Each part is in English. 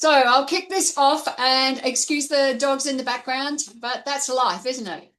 So I'll kick this off and excuse the dogs in the background, but that's life, isn't it?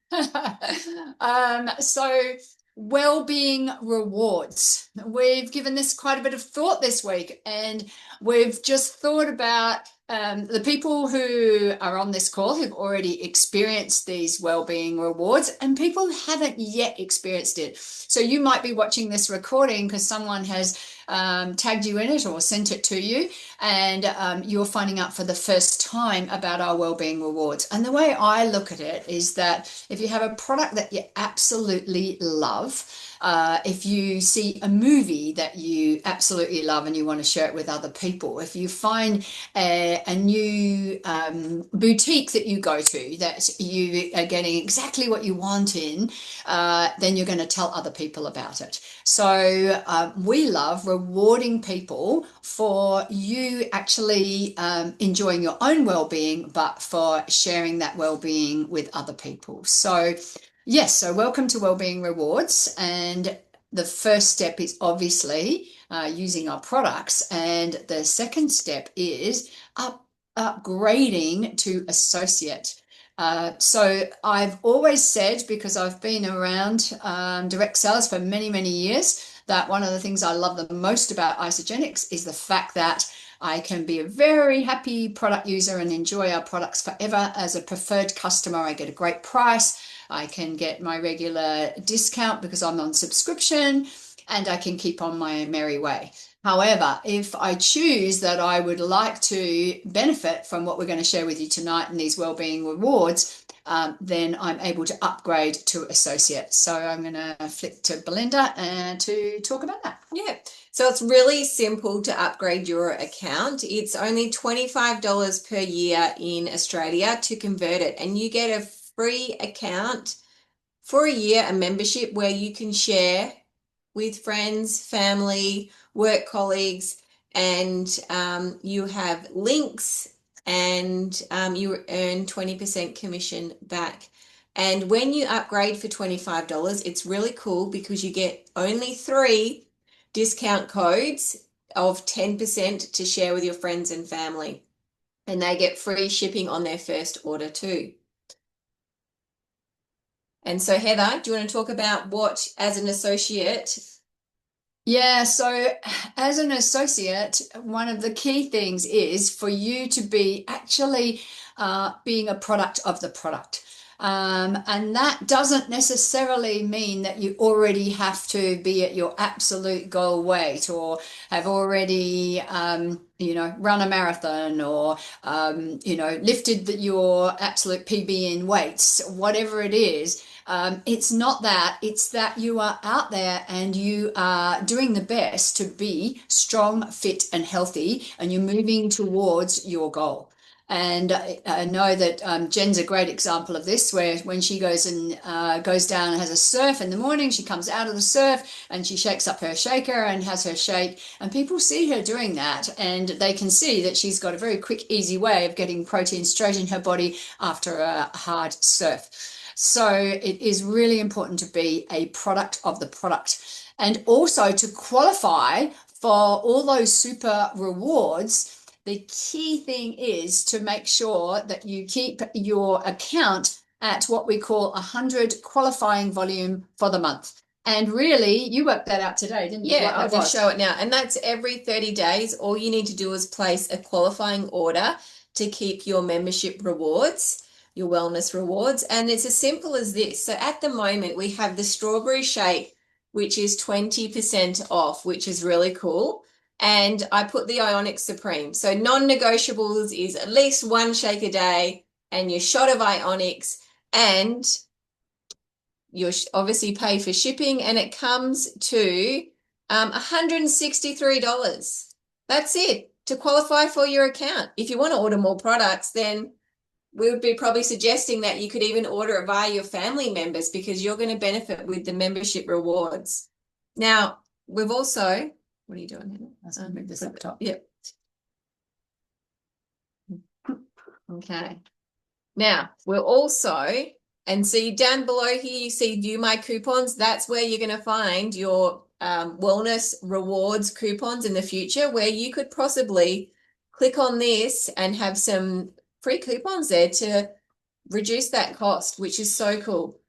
So Wellbeing Rewards. We've given this quite a bit of thought this week, and we've just thought about the people who are on this call who've already experienced these Wellbeing Rewards and people who haven't yet experienced it. So you might be watching this recording because someone has tagged you in it or sent it to you, and you're finding out for the first time about our Wellbeing Rewards. And the way I look at it is that if you have a product that you absolutely love, if you see a movie that you absolutely love and you want to share it with other people, if you find a new boutique that you go to that you are getting exactly what you want in, then you're going to tell other people about it. So we love rewarding people for you actually enjoying your own well-being, but for sharing that well-being with other people. So yes, so welcome to Wellbeing Rewards. And the first step is obviously using our products. And the second step is upgrading to associate. So I've always said, because I've been around direct sales for many, many years, that one of the things I love the most about Isagenix is the fact that I can be a very happy product user and enjoy our products forever. As a preferred customer, I get a great price. I can get my regular discount because I'm on subscription, and I can keep on my merry way. However, if I choose that I would like to benefit from what we're going to share with you tonight in these Wellbeing Rewards, then I'm able to upgrade to associate. So I'm going to flick to Belinda and to talk about that. Yeah, so it's really simple to upgrade your account. It's only $25 per year in Australia to convert it, and you get a free account for a year, a membership where you can share with friends, family, work colleagues, and you have links, and you earn 20% commission back. And when you upgrade for $25, it's really cool because you get only 3 discount codes of 10% to share with your friends and family. And they get free shipping on their first order too. And so, Heather, do you want to talk about what, as an associate? Yeah, so as an associate, one of the key things is for you to be actually being a product of the product. And that doesn't necessarily mean that you already have to be at your absolute goal weight or have already, run a marathon or, lifted your absolute PB in weights, whatever it is. It's not that, it's that you are out there and you are doing the best to be strong, fit, and healthy, and you're moving towards your goal. And I know that Jen's a great example of this, where when she goes down and has a surf in the morning, she comes out of the surf and she shakes up her shaker and has her shake. And people see her doing that, and they can see that she's got a very quick, easy way of getting protein straight in her body after a hard surf. So it is really important to be a product of the product, and also to qualify for all those super rewards. The key thing is to make sure that you keep your account at what we call 100 qualifying volume for the month. And really, you worked that out today, didn't you? Yeah, I'll just show it now. And that's every 30 days. All you need to do is place a qualifying order to keep your membership rewards, your wellness rewards. And it's as simple as this. So at the moment, we have the strawberry shake, which is 20% off, which is really cool. And I put the Ionic Supreme. So non-negotiables is at least 1 shake a day and your shot of Ionics, and you obviously pay for shipping, and it comes to $163. That's it to qualify for your account. If you want to order more products, then we would be probably suggesting that you could even order it via your family members, because you're going to benefit with the membership rewards. Now, we've also, what are you doing here? Let's move this up top. Yep. Okay. Now, we're also, and see down below here, you see view my coupons. That's where you're going to find your wellness rewards coupons in the future, where you could possibly click on this and have some free coupons there to reduce that cost, which is so cool.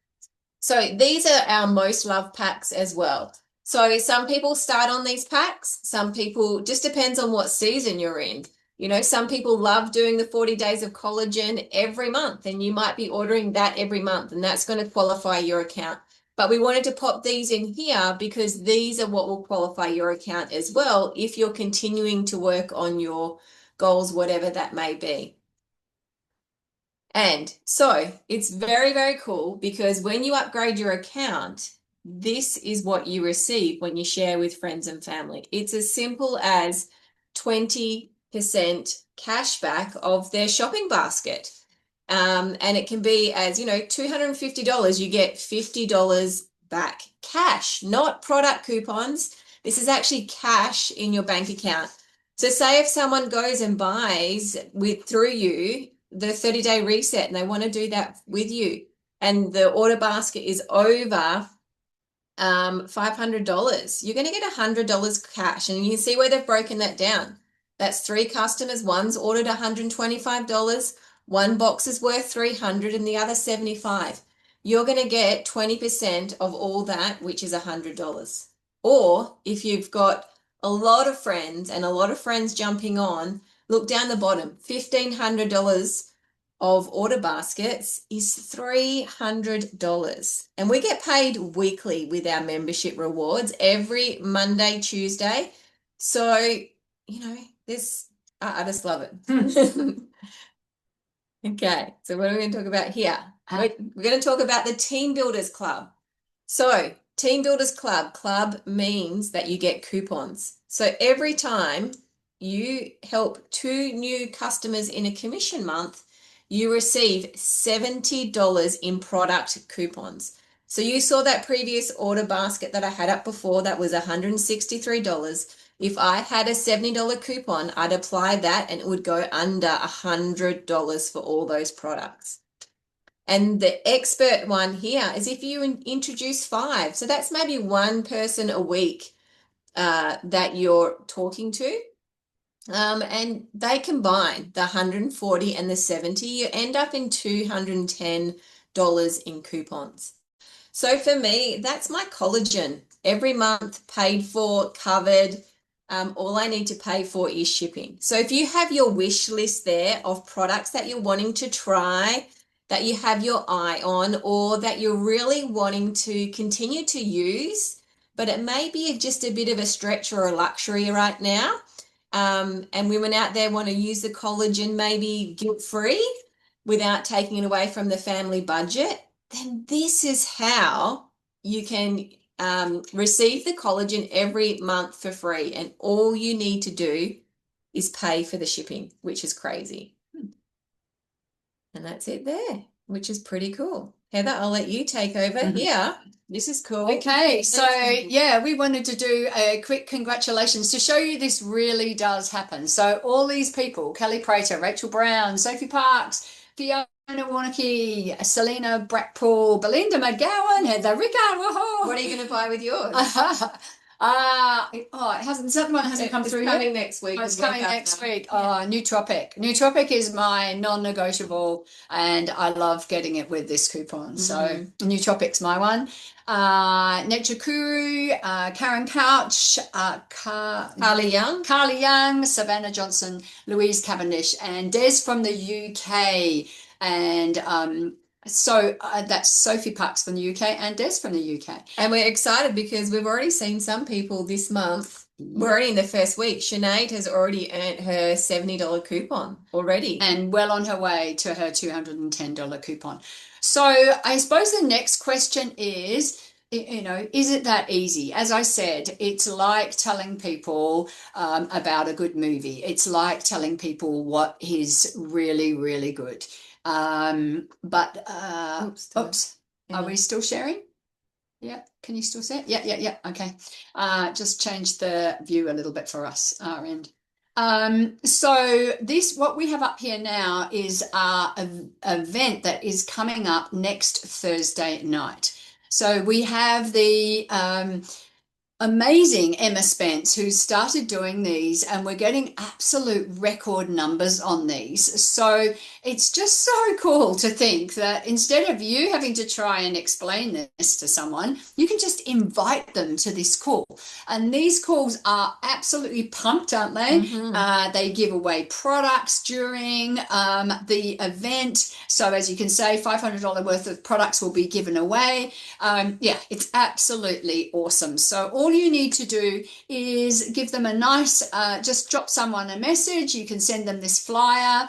So these are our most loved packs as well. So some people start on these packs. Some people, just depends on what season you're in. You know, some people love doing the 40 days of collagen every month, and you might be ordering that every month, and that's going to qualify your account. But we wanted to pop these in here because these are what will qualify your account as well if you're continuing to work on your goals, whatever that may be. And so it's very, very cool because when you upgrade your account, this is what you receive when you share with friends and family. It's as simple as 20% cash back of their shopping basket. And it can be as, $250, you get $50 back cash, not product coupons. This is actually cash in your bank account. So say if someone goes and buys through you the 30-day reset and they want to do that with you and the order basket is over $500, you're going to get $100 cash. And you can see where they've broken that down. That's 3 customers. One's ordered $125. One box is worth $300 and the other $75. You're going to get 20% of all that, which is $100. Or if you've got a lot of friends and a lot of friends jumping on, look down the bottom, $1,500 of order baskets is $300. And we get paid weekly with our membership rewards every Monday, Tuesday. So, this I just love it. Okay, so what are we going to talk about here? We're going to talk about the Team Builders Club. So, Team Builders Club means that you get coupons. So every time you help 2 new customers in a commission month, you receive $70 in product coupons. So you saw that previous order basket that I had up before, that was $163. If I had a $70 coupon, I'd apply that and it would go under $100 for all those products. And the expert one here is if you introduce 5. So that's maybe 1 person a week that you're talking to. And they combine the 140 and the 70, you end up in $210 in coupons. So for me, that's my collagen. Every month, paid for, covered. All I need to pay for is shipping. So if you have your wish list there of products that you're wanting to try, that you have your eye on, or that you're really wanting to continue to use, but it may be just a bit of a stretch or a luxury right now, and women out there want to use the collagen maybe guilt-free without taking it away from the family budget, then this is how you can receive the collagen every month for free. And all you need to do is pay for the shipping, which is crazy. And that's it there, which is pretty cool. Heather, I'll let you take over here. This is cool. Okay, so yeah, we wanted to do a quick congratulations to show you this really does happen. So all these people, Kelly Prater, Rachel Brown, Sophie Parks, Fiona Warnocky, Selena Brackpool, Belinda McGowan, Heather Rickard, woohoo! What are you going to buy with yours? It hasn't, that one hasn't come through yet. It's coming next week. Oh, it's coming next week. Yeah. Nootropic. Nootropic is my non-negotiable, and I love getting it with this coupon. So Nootropic's my one. Nature Kuru, Karen Couch, Carly Young, Savannah Johnson, Louise Cavendish, and Des from the UK. And so that's Sophie Parks from the UK and Des from the UK. And we're excited because we've already seen some people this month. We're already in the first week. Sinead has already earned her $70 coupon already. And well on her way to her $210 coupon. So I suppose the next question is, is it that easy? As I said, it's like telling people about a good movie. It's like telling people what is really, really good. Oops. Are we still sharing? Yeah. Can you still see it? Yeah. Okay. Just change the view a little bit for us, our end. So what we have up here now is an event that is coming up next Thursday night. So we have the amazing Emma Spence, who started doing these, and we're getting absolute record numbers on these. So it's just so cool to think that instead of you having to try and explain this to someone, you can just invite them to this call. And these calls are absolutely pumped, aren't they? Hmm. They give away products during the event. So as you can say, $500 worth of products will be given away. Yeah, it's absolutely awesome. So all you need to do is give them a nice, just drop someone a message. You can send them this flyer.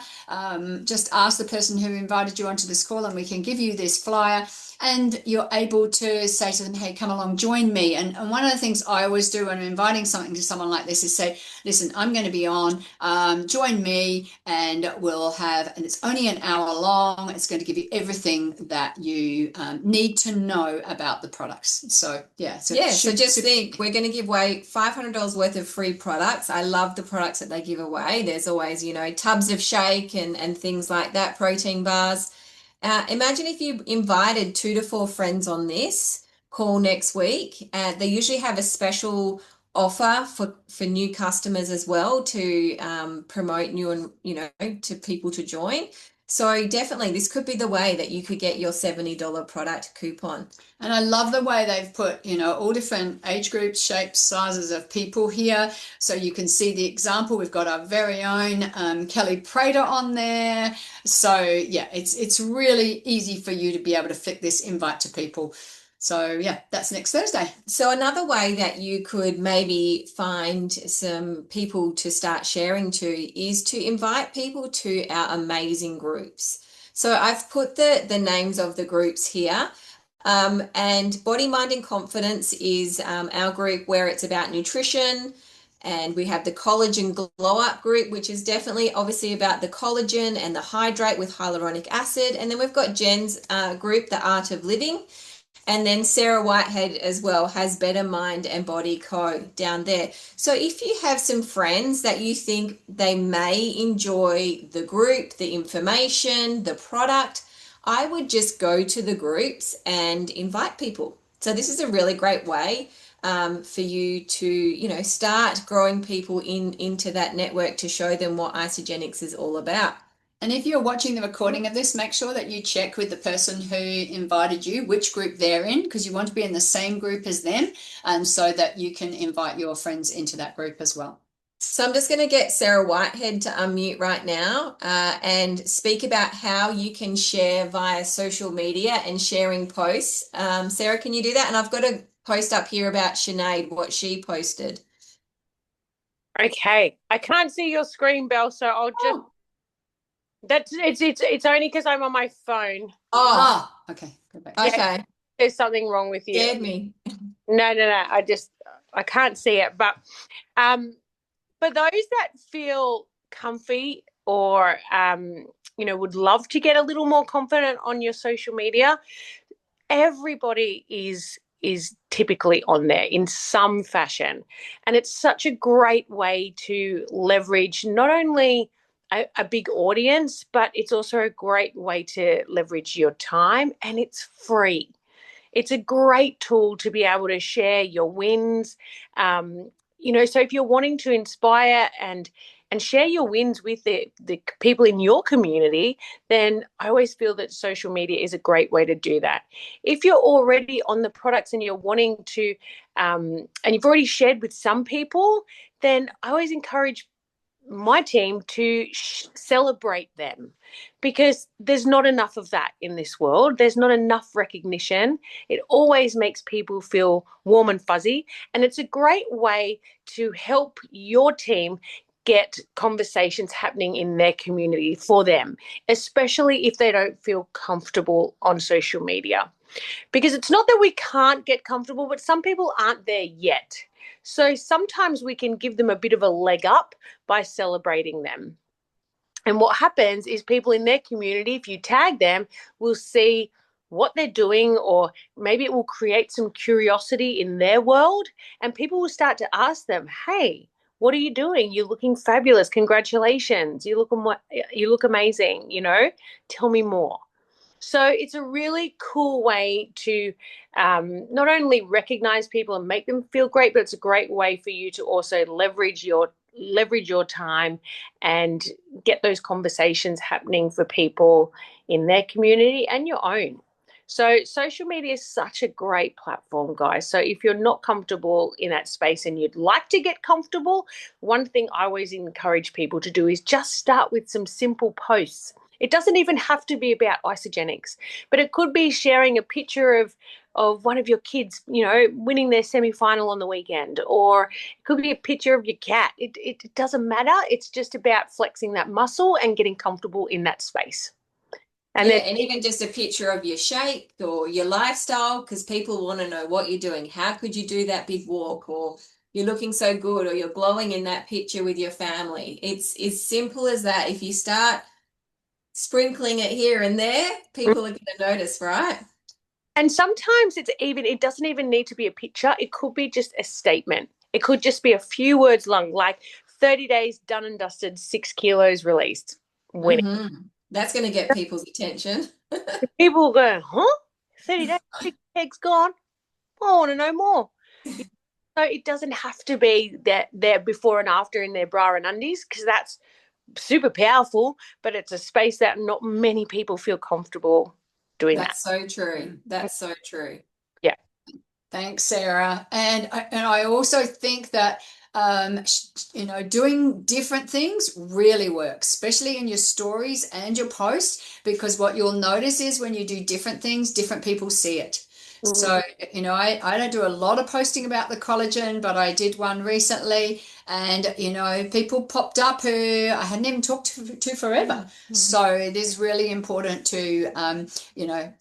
Just ask the person who invited you onto this call, and we can give you this flyer. And you're able to say to them, hey, come along, join me. And one of the things I always do when I'm inviting something to someone like this is say, listen, I'm going to be on, join me, and we'll have, and it's only an hour long. It's going to give you everything that you need to know about the products. So yeah, so Yeah, so just think we're going to give away $500 worth of free products. I love the products that they give away. There's always, tubs of shake and things like that, protein bars. Imagine if you invited 2 to 4 friends on this call next week. They usually have a special offer for new customers as well to promote new and, to people to join. So definitely this could be the way that you could get your $70 product coupon. And I love the way they've put, all different age groups, shapes, sizes of people here. So you can see the example. We've got our very own Kelly Prater on there. So yeah, it's really easy for you to be able to flick this invite to people. So yeah, that's next Thursday. So another way that you could maybe find some people to start sharing to is to invite people to our amazing groups. So I've put the names of the groups here. And Body, Mind, and Confidence is our group where it's about nutrition. And we have the Collagen Glow Up group, which is definitely obviously about the collagen and the hydrate with hyaluronic acid. And then we've got Jen's group, The Art of Living. And then Sarah Whitehead as well has Better Mind and Body Co. down there. So if you have some friends that you think they may enjoy the group, the information, the product, I would just go to the groups and invite people. So this is a really great way for you to, start growing people into that network to show them what Isogenics is all about. And if you're watching the recording of this, make sure that you check with the person who invited you, which group they're in, because you want to be in the same group as them, and so that you can invite your friends into that group as well. So I'm just going to get Sarah Whitehead to unmute right now and speak about how you can share via social media and sharing posts. Sarah, can you do that? And I've got a post up here about Sinead, what she posted. Okay, I can't see your screen, Belle, so I'll just. Oh. It's only because I'm on my phone. Oh, okay. Go back. Okay. Yeah, there's something wrong with you. Scared me. No. I can't see it. But for those that feel comfy or would love to get a little more confident on your social media, everybody is typically on there in some fashion, and it's such a great way to leverage not only a big audience, but it's also a great way to leverage your time, and it's free. It's a great tool to be able to share your wins. So if you're wanting to inspire and share your wins with the people in your community, then I always feel that social media is a great way to do that. If you're already on the products and you're wanting to, and you've already shared with some people, then I always encourage my team to celebrate them, because there's not enough of that in this world. There's not enough recognition. It always makes people feel warm and fuzzy, and it's a great way to help your team get conversations happening in their community for them, especially if they don't feel comfortable on social media. Because it's not that we can't get comfortable, but some people aren't there yet. So sometimes we can give them a bit of a leg up by celebrating them. And what happens is people in their community, if you tag them, will see what they're doing, or maybe it will create some curiosity in their world. And people will start to ask them, hey, what are you doing? You're looking fabulous. Congratulations. You look amazing. Tell me more. So it's a really cool way to not only recognize people and make them feel great, but it's a great way for you to also leverage your time and get those conversations happening for people in their community and your own. So social media is such a great platform, guys. So if you're not comfortable in that space and you'd like to get comfortable, one thing I always encourage people to do is just start with some simple posts. It doesn't even have to be about isogenics, but it could be sharing a picture of one of your kids, winning their semi-final on the weekend, or it could be a picture of your cat. It doesn't matter. It's just about flexing that muscle and getting comfortable in that space. And Yeah, then and even just a picture of your shape or your lifestyle, because people want to know what you're doing. How could you do that big walk? Or you're looking so good, or you're glowing in that picture with your family. It's as simple as that. If you start sprinkling it here and there, people are going to notice, right? and sometimes it doesn't even need to be a picture. It could be just a statement. It could just be a few words long, like 30 days done and dusted, 6 kilos released. Winning. That's going to get people's attention. People will go, huh? 30 days, 6 eggs gone. I want to know more. So it doesn't have to be that their before and after in their bra and undies, because that's super powerful, but it's a space that not many people feel comfortable doing that. That's so true. That's so true. Yeah. Thanks, Sarah. And I also think that doing different things really works, especially in your stories and your posts, because what you'll notice is when you do different things, different people see it. So, I don't do a lot of posting about the collagen, but I did one recently, and people popped up who I hadn't even talked to forever. So it is really important to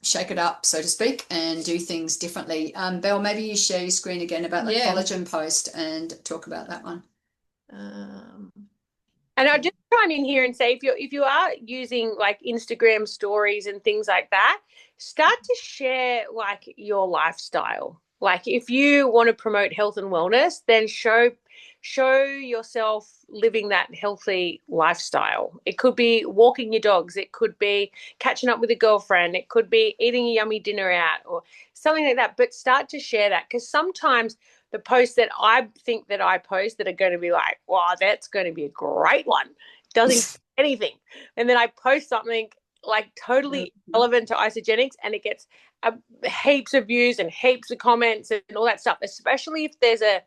shake it up, so to speak, and do things differently. Belle, maybe you share your screen again about the collagen post and talk about that one. And I'll just chime in here and say, if you are using like Instagram stories and things like that, start to share like your lifestyle. Like if you want to promote health and wellness, then show yourself living that healthy lifestyle. It could be walking your dogs, it could be catching up with a girlfriend, it could be eating a yummy dinner out or something like that. But start to share that, because sometimes the posts that I think that I post that are going to be like, wow, that's going to be a great one, doesn't anything. And then I post something like totally relevant to isogenics and it gets heaps of views and heaps of comments and all that stuff, especially if there's an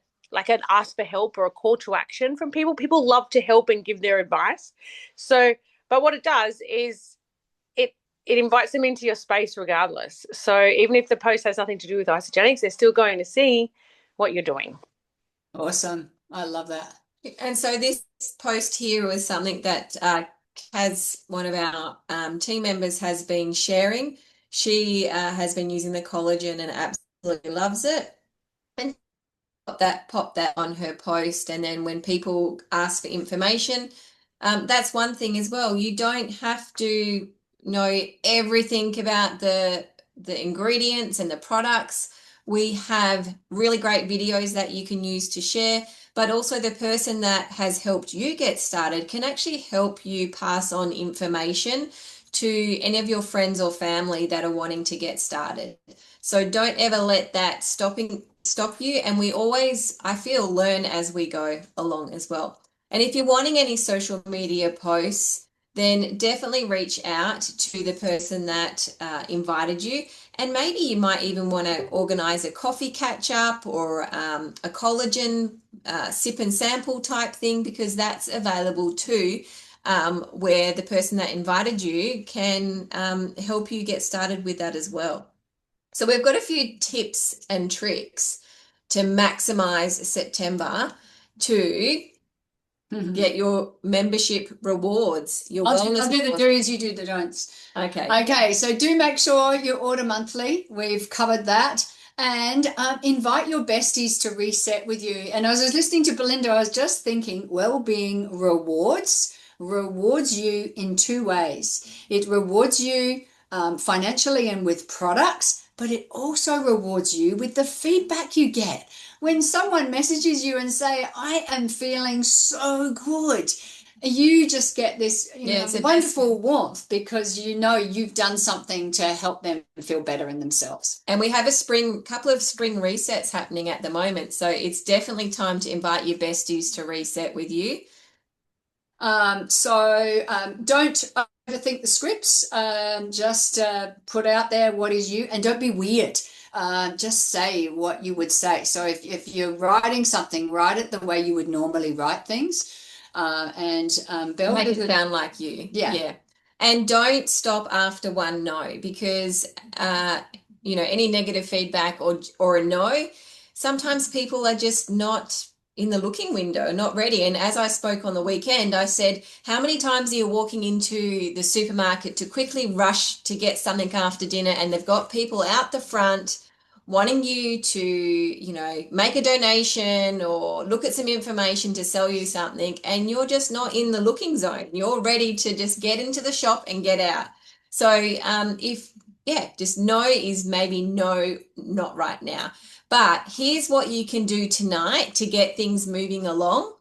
ask for help or a call to action from people. People love to help and give their advice. So, but what it does is it invites them into your space regardless. So even if the post has nothing to do with isogenics, they're still going to see what you're doing. Awesome. I love that. And so this post here was something that one of our team members has been sharing. She has been using the collagen and absolutely loves it. And pop that on her post. And then when people ask for information, that's one thing as well. You don't have to know everything about the ingredients and the products. We have really great videos that you can use to share, but also the person that has helped you get started can actually help you pass on information to any of your friends or family that are wanting to get started. So don't ever let that stop you. And we always, I feel, learn as we go along as well. And if you're wanting any social media posts, then definitely reach out to the person that invited you. And maybe you might even want to organize a coffee catch up or a collagen sip and sample type thing, because that's available too, where the person that invited you can help you get started with that as well. So we've got a few tips and tricks to maximize September to get your membership rewards, your wellness. I'll do the do's, you do the don'ts. Okay, so do make sure you order monthly. We've covered that. And invite your besties to reset with you. And as I was listening to Belinda, I was just thinking Wellbeing Rewards rewards you in two ways. It rewards you financially and with products, but it also rewards you with the feedback you get. When someone messages you and say, I am feeling so good, you just get this, Yeah, it's the best. wonderful warmth because you know you've done something to help them feel better in themselves. And we have couple of spring resets happening at the moment. So it's definitely time to invite your besties to reset with you. Don't overthink the scripts. Just put out there what is you, and don't be weird. Just say what you would say. So if you're writing something, write it the way you would normally write things. Belle, Make it sound like you. Yeah. And don't stop after one no, because any negative feedback or a no, sometimes people are just not in the looking window, not ready. And as I spoke on the weekend, I said, how many times are you walking into the supermarket to quickly rush to get something after dinner, and they've got people out the front wanting you to, make a donation or look at some information to sell you something, and you're just not in the looking zone. You're ready to just get into the shop and get out. So just no is maybe no, not right now. But here's what you can do tonight to get things moving along.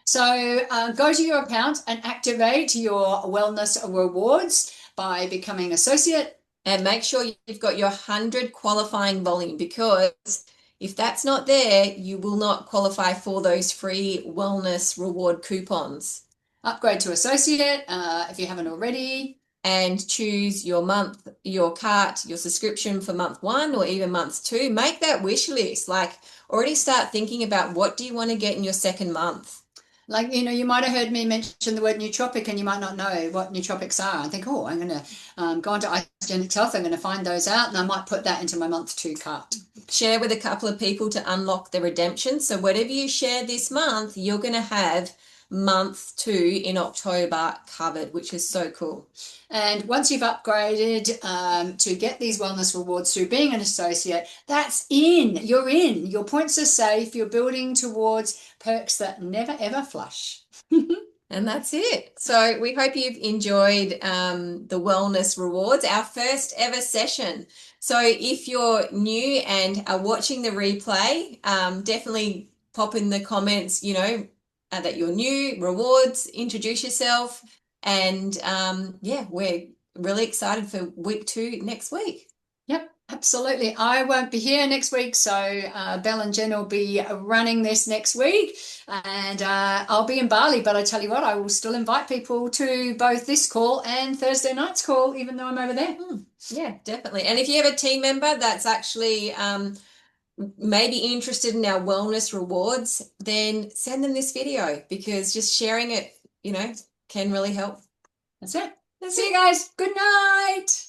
So go to your account and activate your wellness rewards by becoming associate. And make sure you've got your 100 qualifying volume, because if that's not there, you will not qualify for those free wellness reward coupons. Upgrade to associate if you haven't already. And choose your month, your cart, your subscription for month 1 or even month 2. Make that wish list. Like, already start thinking about what do you want to get in your second month. Like, you might have heard me mention the word nootropic, and you might not know what nootropics are. I think, I'm going to go onto Isogenics Health. I'm going to find those out, and I might put that into my month 2 cart. Share with a couple of people to unlock the redemption. So whatever you share this month, you're going to have month 2 in October covered, which is so cool. And once you've upgraded to get these wellness rewards through being an associate, that's in. You're in. Your points are safe. You're building towards perks that never ever flush. And that's it. So we hope you've enjoyed the wellness rewards, our first ever session. So if you're new and are watching the replay, definitely pop in the comments, that you're new, rewards, introduce yourself. And we're really excited for week 2 next week. Yep, absolutely. I won't be here next week, so Belle and Jen will be running this next week, and I'll be in Bali. But I tell you what, I will still invite people to both this call and Thursday night's call, even though I'm over there. Yeah, definitely. And if you have a team member that's actually maybe interested in our wellness rewards, then send them this video, because just sharing it, can really help. That's it. See you guys. Good night.